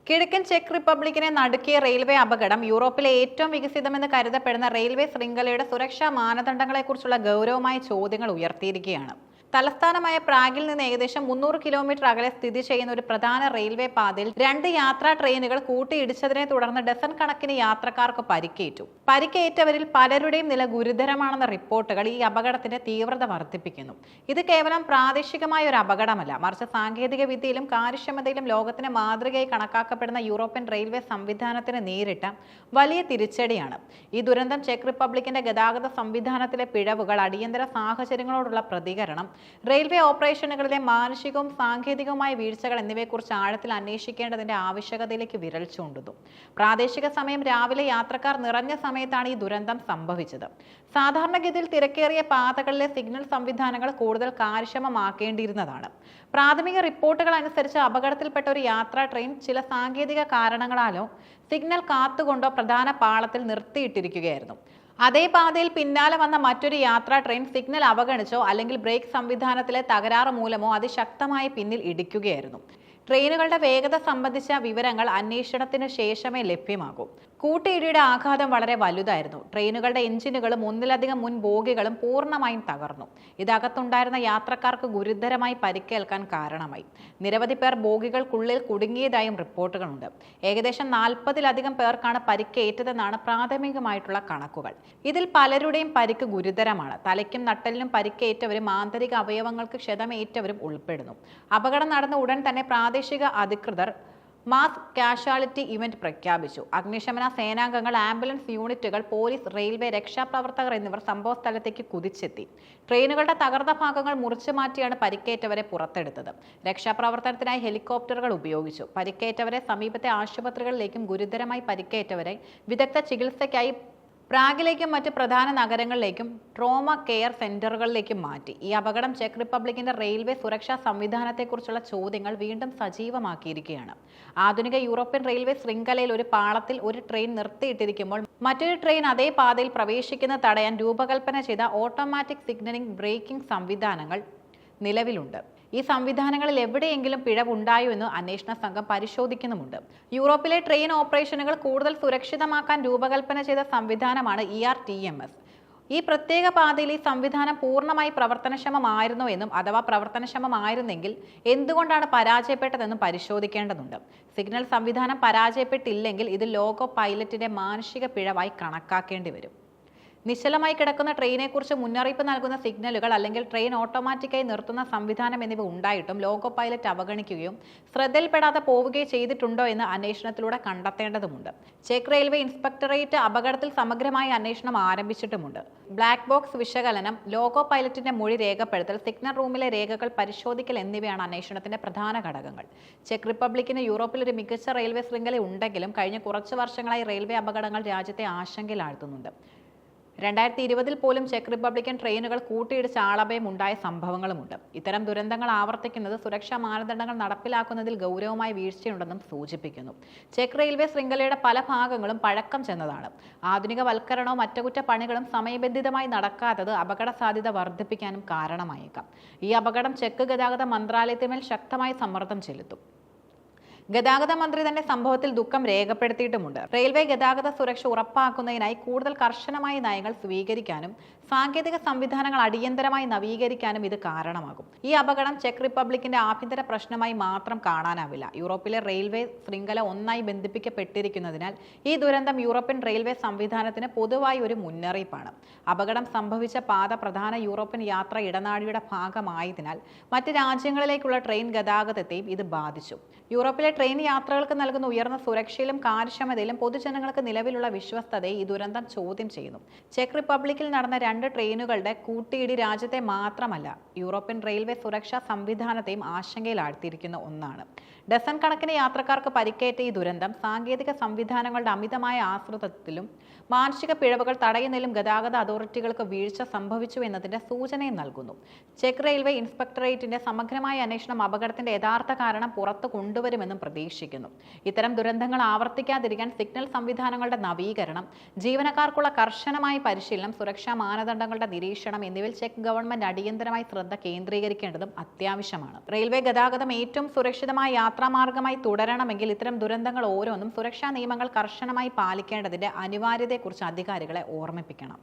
കിഴക്കൻ ചെക്ക് റിപ്പബ്ലിക്കിനെ നടുക്കിയ റെയിൽവേ അപകടം യൂറോപ്പിലെ ഏറ്റവും വികസിതമെന്ന് കരുതപ്പെടുന്ന റെയിൽവേ ശൃംഖലയുടെ സുരക്ഷാ മാനദണ്ഡങ്ങളെക്കുറിച്ചുള്ള ഗൗരവമായ ചോദ്യങ്ങൾ ഉയർത്തിയിരിക്കുകയാണ്. തലസ്ഥാനമായ പ്രാഗിൽ നിന്ന് ഏകദേശം 300 കിലോമീറ്റർ അകലെ സ്ഥിതി ചെയ്യുന്ന ഒരു പ്രധാന റെയിൽവേ പാതയിൽ 2 യാത്രാ ട്രെയിനുകൾ കൂട്ടിയിടിച്ചതിനെ തുടർന്ന് ഡസൻ കണക്കിന് യാത്രക്കാർക്ക് പരിക്കേറ്റു. പരിക്കേറ്റവരിൽ പലരുടെയും നില ഗുരുതരമാണെന്ന റിപ്പോർട്ടുകൾ ഈ അപകടത്തിന്റെ തീവ്രത വർദ്ധിപ്പിക്കുന്നു. ഇത് കേവലം പ്രാദേശികമായ ഒരു അപകടമല്ല, മറിച്ച് സാങ്കേതിക വിദ്യയിലും കാര്യക്ഷമതയിലും ലോകത്തിന് മാതൃകയായി കണക്കാക്കപ്പെടുന്ന യൂറോപ്യൻ റെയിൽവേ സംവിധാനത്തിന് നേരിട്ട വലിയ തിരിച്ചടിയാണ്. ഈ ദുരന്തം ചെക്ക് റിപ്പബ്ലിക്കിന്റെ ഗതാഗത സംവിധാനത്തിലെ പിഴവുകൾ, അടിയന്തര സാഹചര്യങ്ങളോടുള്ള പ്രതികരണം, റെയിൽവേ ഓപ്പറേഷനുകളിലെ മാനുഷികവും സാങ്കേതികവുമായ വീഴ്ചകൾ എന്നിവയെക്കുറിച്ച് ആഴത്തിൽ അന്വേഷിക്കേണ്ടതിന്റെ ആവശ്യകതയിലേക്ക് വിരൽ ചൂണ്ടുന്നു. പ്രാദേശിക സമയം രാവിലെ യാത്രക്കാർ നിറഞ്ഞ സമയത്താണ് ഈ ദുരന്തം സംഭവിച്ചത്. സാധാരണഗതിയിൽ തിരക്കേറിയ പാതകളിലെ സിഗ്നൽ സംവിധാനങ്ങൾ കൂടുതൽ കാര്യക്ഷമമാക്കേണ്ടിയിരുന്നതാണ്. പ്രാഥമിക റിപ്പോർട്ടുകൾ അനുസരിച്ച് അപകടത്തിൽപ്പെട്ട ഒരു യാത്രാ ട്രെയിൻ ചില സാങ്കേതിക കാരണങ്ങളാലോ സിഗ്നൽ കാത്തുകൊണ്ടോ പ്രധാന പാളത്തിൽ നിർത്തിയിട്ടിരിക്കുകയായിരുന്നു. അതേ പാതയിൽ പിന്നാലെ വന്ന മറ്റൊരു യാത്രാ ട്രെയിൻ സിഗ്നൽ അവഗണിച്ചോ അല്ലെങ്കിൽ ബ്രേക്ക് സംവിധാനത്തിലെ തകരാറ് മൂലമോ അതിശക്തമായി പിന്നിൽ ഇടിക്കുകയായിരുന്നു. ട്രെയിനുകളുടെ വേഗത സംബന്ധിച്ച വിവരങ്ങൾ അന്വേഷണത്തിന് ശേഷമേ ലഭ്യമാകൂ. കൂട്ടിയിടിയുടെ ആഘാതം വളരെ വലുതായിരുന്നു. ട്രെയിനുകളുടെ എഞ്ചിനുകളും ഒന്നിലധികം മുൻ ബോഗികളും പൂർണ്ണമായും തകർന്നു. ഇതകത്തുണ്ടായിരുന്ന യാത്രക്കാർക്ക് ഗുരുതരമായി പരിക്കേൽക്കാൻ കാരണമായി. നിരവധി പേർ ബോഗികൾക്കുള്ളിൽ കുടുങ്ങിയതായും റിപ്പോർട്ടുകളുണ്ട്. ഏകദേശം 40-ലധികം പേർക്കാണ് പരിക്കേറ്റതെന്നാണ് പ്രാഥമികമായിട്ടുള്ള കണക്കുകൾ. ഇതിൽ പലരുടെയും പരിക്ക് ഗുരുതരമാണ്. തലയ്ക്കും നട്ടലിനും പരിക്കേറ്റവരും ആന്തരിക അവയവങ്ങൾക്ക് ക്ഷതമേറ്റവരും ഉൾപ്പെടുന്നു. അപകടം നടന്ന ഉടൻ തന്നെ പ്രാദേശിക അധികൃതർ മാസ് കാഷ്വാലിറ്റി ഇവന്റ് പ്രഖ്യാപിച്ചു. അഗ്നിശമന സേനാംഗങ്ങൾ, ആംബുലൻസ് യൂണിറ്റുകൾ, പോലീസ്, റെയിൽവേ, രക്ഷാപ്രവർത്തകർ എന്നിവർ സംഭവസ്ഥലത്തേക്ക് കുതിച്ചെത്തി. ട്രെയിനുകളുടെ തകർന്ന ഭാഗങ്ങൾ മുറിച്ചു മാറ്റിയാണ് പരിക്കേറ്റവരെ പുറത്തെടുത്തത്. രക്ഷാപ്രവർത്തനത്തിനായി ഹെലികോപ്റ്ററുകൾ ഉപയോഗിച്ചു. പരിക്കേറ്റവരെ സമീപത്തെ ആശുപത്രികളിലേക്കും ഗുരുതരമായി പരിക്കേറ്റവരെ വിദഗ്ധ ചികിത്സയ്ക്കായി പ്രാഗിലേക്കും മറ്റ് പ്രധാന നഗരങ്ങളിലേക്കും ട്രോമ കെയർ സെന്ററുകളിലേക്കും മാറ്റി. ഈ അപകടം ചെക്ക് റിപ്പബ്ലിക്കിന്റെ റെയിൽവേ സുരക്ഷാ സംവിധാനത്തെക്കുറിച്ചുള്ള ചോദ്യങ്ങൾ വീണ്ടും സജീവമാക്കിയിരിക്കുകയാണ്. ആധുനിക യൂറോപ്യൻ റെയിൽവേ ശൃംഖലയിൽ ഒരു പാളത്തിൽ ഒരു ട്രെയിൻ നിർത്തിയിട്ടിരിക്കുമ്പോൾ മറ്റൊരു ട്രെയിൻ അതേ പാതയിൽ പ്രവേശിക്കുന്നത് തടയാൻ രൂപകൽപ്പന ചെയ്ത ഓട്ടോമാറ്റിക് സിഗ്നലിംഗ് ബ്രേക്കിംഗ് സംവിധാനങ്ങൾ നിലവിലുണ്ട്. ഈ സംവിധാനങ്ങളിൽ എവിടെയെങ്കിലും പിഴവുണ്ടായോ എന്ന് അന്വേഷണ സംഘം പരിശോധിക്കുന്നുമുണ്ട്. യൂറോപ്പിലെ ട്രെയിൻ ഓപ്പറേഷനുകൾ കൂടുതൽ സുരക്ഷിതമാക്കാൻ രൂപകൽപ്പന ചെയ്ത സംവിധാനമാണ് ERTMS. ഈ പ്രത്യേക പാതയിൽ ഈ സംവിധാനം പൂർണ്ണമായി പ്രവർത്തനക്ഷമമായിരുന്നോ എന്നും അഥവാ പ്രവർത്തനക്ഷമമായിരുന്നെങ്കിൽ എന്തുകൊണ്ടാണ് പരാജയപ്പെട്ടതെന്നും പരിശോധിക്കേണ്ടതുണ്ട്. സിഗ്നൽ സംവിധാനം പരാജയപ്പെട്ടില്ലെങ്കിൽ ഇത് ലോഗോ പൈലറ്റിന്റെ മാനുഷിക പിഴവായി കണക്കാക്കേണ്ടി വരും. നിശ്ചലമായി കിടക്കുന്ന ട്രെയിനെക്കുറിച്ച് മുന്നറിയിപ്പ് നൽകുന്ന സിഗ്നലുകൾ അല്ലെങ്കിൽ ട്രെയിൻ ഓട്ടോമാറ്റിക്കായി നിർത്തുന്ന സംവിധാനം എന്നിവ ഉണ്ടായിട്ടും ലോഗോ പൈലറ്റ് അവഗണിക്കുകയും ശ്രദ്ധയിൽപ്പെടാതെ പോവുകയോ ചെയ്തിട്ടുണ്ടോ എന്ന് അന്വേഷണത്തിലൂടെ കണ്ടെത്തേണ്ടതുണ്ട്. ചെക്ക് റെയിൽവേ ഇൻസ്പെക്ടറേറ്റ് അപകടത്തിൽ സമഗ്രമായ അന്വേഷണം ആരംഭിച്ചിട്ടുമുണ്ട്. ബ്ലാക്ക് ബോക്സ് വിശകലനം, ലോഗോ പൈലറ്റിന്റെ മൊഴി രേഖപ്പെടുത്തൽ, സിഗ്നൽ റൂമിലെ രേഖകൾ പരിശോധിക്കൽ എന്നിവയാണ് അന്വേഷണത്തിന്റെ പ്രധാന ഘടകങ്ങൾ. ചെക്ക് റിപ്പബ്ലിക്കിന് യൂറോപ്പിൽ ഒരു മികച്ച റെയിൽവേ ശൃംഖല ഉണ്ടെങ്കിലും കഴിഞ്ഞ കുറച്ച് വർഷങ്ങളായി റെയിൽവേ അപകടങ്ങൾ രാജ്യത്തെ ആശങ്കയിലാഴ്ത്തുന്നുണ്ട്. 2020 പോലും ചെക്ക് റിപ്പബ്ലിക്കൻ ട്രെയിനുകൾ കൂട്ടിയിടിച്ച് ആളപായം ഉണ്ടായ സംഭവങ്ങളുമുണ്ട്. ഇത്തരം ദുരന്തങ്ങൾ ആവർത്തിക്കുന്നത് സുരക്ഷാ മാനദണ്ഡങ്ങൾ നടപ്പിലാക്കുന്നതിൽ ഗൗരവമായ വീഴ്ചയുണ്ടെന്നും സൂചിപ്പിക്കുന്നു. ചെക്ക് റെയിൽവേ ശൃംഖലയുടെ പല ഭാഗങ്ങളും പഴക്കം ചെന്നതാണ്. ആധുനികവൽക്കരണവും അറ്റകുറ്റപ്പണികളും സമയബന്ധിതമായി നടക്കാത്തത് അപകട സാധ്യത വർദ്ധിപ്പിക്കാനും കാരണമായേക്കാം. ഈ അപകടം ചെക്ക് ഗതാഗത മന്ത്രാലയത്തിന്മേൽ ശക്തമായി സമ്മർദ്ദം ചെലുത്തും. ഗതാഗത മന്ത്രി തന്നെ സംഭവത്തിൽ ദുഃഖം രേഖപ്പെടുത്തിയിട്ടുമുണ്ട്. റെയിൽവേ ഗതാഗത സുരക്ഷ ഉറപ്പാക്കുന്നതിനായി കൂടുതൽ കർശനമായ നയങ്ങൾ സ്വീകരിക്കാനും സാങ്കേതിക സംവിധാനങ്ങൾ അടിയന്തരമായി നവീകരിക്കാനും ഇത് കാരണമാകും. ഈ അപകടം ചെക്ക് റിപ്പബ്ലിക്കിന്റെ ആഭ്യന്തര പ്രശ്നമായി മാത്രം കാണാനാവില്ല. യൂറോപ്പിലെ റെയിൽവേ ശൃംഖല ഒന്നായി ബന്ധിപ്പിക്കപ്പെട്ടിരിക്കുന്നതിനാൽ ഈ ദുരന്തം യൂറോപ്യൻ റെയിൽവേ സംവിധാനത്തിന് പൊതുവായി ഒരു മുന്നറിയിപ്പാണ്. അപകടം സംഭവിച്ച പാത പ്രധാന യൂറോപ്യൻ യാത്രാ ഇടനാഴിയുടെ ഭാഗമായതിനാൽ മറ്റ് രാജ്യങ്ങളിലേക്കുള്ള ട്രെയിൻ ഗതാഗതത്തെയും ഇത് ബാധിച്ചു. യൂറോപ്പിലെ ട്രെയിൻ യാത്രകൾക്ക് നൽകുന്ന ഉയർന്ന സുരക്ഷയിലും കാര്യക്ഷമതയിലും പൊതുജനങ്ങൾക്ക് നിലവിലുള്ള വിശ്വസ്തതയെ ഈ ദുരന്തം ചോദ്യം ചെയ്യുന്നു. ചെക്ക് റിപ്പബ്ലിക്കിൽ നടന്ന 2 ട്രെയിനുകളുടെ കൂട്ടിയിടി രാജ്യത്തെ മാത്രമല്ല യൂറോപ്യൻ റെയിൽവേ സുരക്ഷാ സംവിധാനത്തെയും ആശങ്കയിലാഴ്ത്തിയിരിക്കുന്ന ഒന്നാണ്. ഡസൻ കണക്കിന് യാത്രക്കാർക്ക് പരിക്കേറ്റ ഈ ദുരന്തം സാങ്കേതിക സംവിധാനങ്ങളുടെ അമിതമായ ആശ്രിതത്വത്തിലും മാനുഷിക പിഴവുകൾ തടയുന്നതിലും ഗതാഗത അതോറിറ്റികൾക്ക് വീഴ്ച സംഭവിച്ചു എന്നതിന്റെ സൂചനയും നൽകുന്നു. ചെക്ക് റെയിൽവേ ഇൻസ്പെക്ടറേറ്റിന്റെ സമഗ്രമായ അന്വേഷണം അപകടത്തിന്റെ യഥാർത്ഥ കാരണം പുറത്തു കൊണ്ടുവരുമെന്നും പ്രതീക്ഷിക്കുന്നു. ഇത്തരം ദുരന്തങ്ങൾ ആവർത്തിക്കാതിരിക്കാൻ സിഗ്നൽ സംവിധാനങ്ങളുടെ നവീകരണം, ജീവനക്കാർക്കുള്ള കർശനമായ പരിശീലനം, സുരക്ഷാ മാനദണ്ഡങ്ങളുടെ നിരീക്ഷണം എന്നിവയിൽ ചെക്ക് ഗവൺമെന്റ് അടിയന്തരമായി ശ്രദ്ധ കേന്ദ്രീകരിക്കേണ്ടതും അത്യാവശ്യമാണ്. റെയിൽവേ ഗതാഗതം ഏറ്റവും സുരക്ഷിതമായ യാത്രാമാർഗമായി തുടരണമെങ്കിൽ ഇത്തരം ദുരന്തങ്ങൾ ഓരോന്നും സുരക്ഷാ നിയമങ്ങൾ കർശനമായി പാലിക്കേണ്ടതിന്റെ അനിവാര്യതയെക്കുറിച്ച് അധികാരികളെ ഓർമ്മിപ്പിക്കണം.